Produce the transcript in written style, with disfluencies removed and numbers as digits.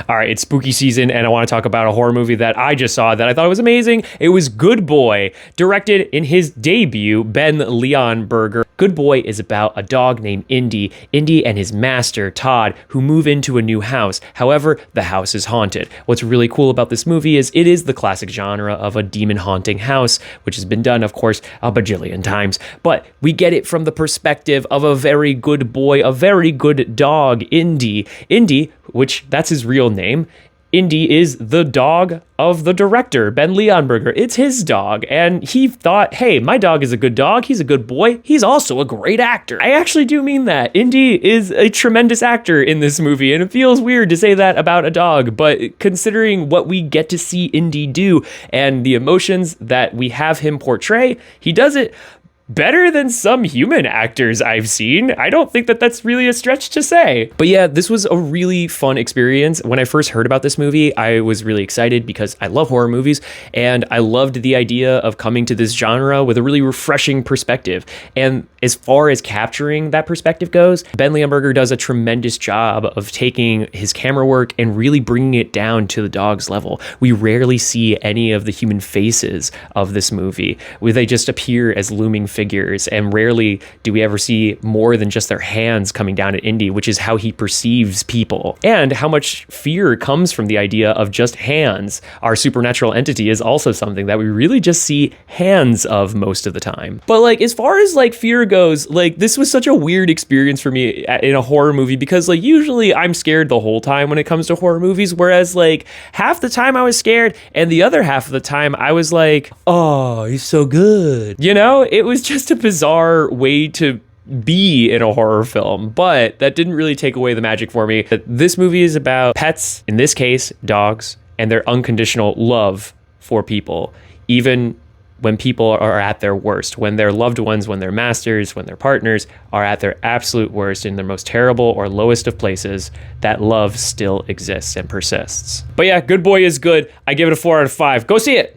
All right, it's spooky season, and I want to talk about a horror movie that I just saw that I thought was amazing. It was Goodboy, directed in his debut, Ben Leonberger. Goodboy is about a dog named Indy. Indy and his master, Todd, who move into a new house. However, the house is haunted. What's really cool about this movie is it is the classic genre of a demon haunting house, which has been done, of course, a bajillion times. But we get it from the perspective of a very good boy, a very good dog, Indy. Indy, which that's his real name. Indy is the dog of the director, Ben Leonberger. It's his dog. And he thought, hey, my dog is a good dog. He's a good boy. He's also a great actor. I actually do mean that. Indy is a tremendous actor in this movie. And it feels weird to say that about a dog. But considering what we get to see Indy do and the emotions that we have him portray, he does it better than some human actors I've seen. I don't think that that's really a stretch to say. But yeah, this was a really fun experience. When I first heard about this movie, I was really excited because I love horror movies and I loved the idea of coming to this genre with a really refreshing perspective. And as far as capturing that perspective goes, Ben Leonberger does a tremendous job of taking his camera work and really bringing it down to the dog's level. We rarely see any of the human faces of this movie, where they just appear as looming figures, and rarely do we ever see more than just their hands coming down at Indy, which is how he perceives people, and how much fear comes from the idea of just hands. Our supernatural entity is also something that we really just see hands of most of the time. But like, as far as like fear goes, like this was such a weird experience for me in a horror movie, because like usually I'm scared the whole time when it comes to horror movies, whereas like half the time I was scared and the other half of the time I was like, oh, he's so good. You know, it was just a bizarre way to be in a horror film, but that didn't really take away the magic for me. This movie is about pets, in this case, dogs, and their unconditional love for people, even when people are at their worst, when their loved ones, when their masters, when their partners are at their absolute worst, in their most terrible or lowest of places, that love still exists and persists. But yeah, Goodboy is good. I give it a 4 out of 5. Go see it.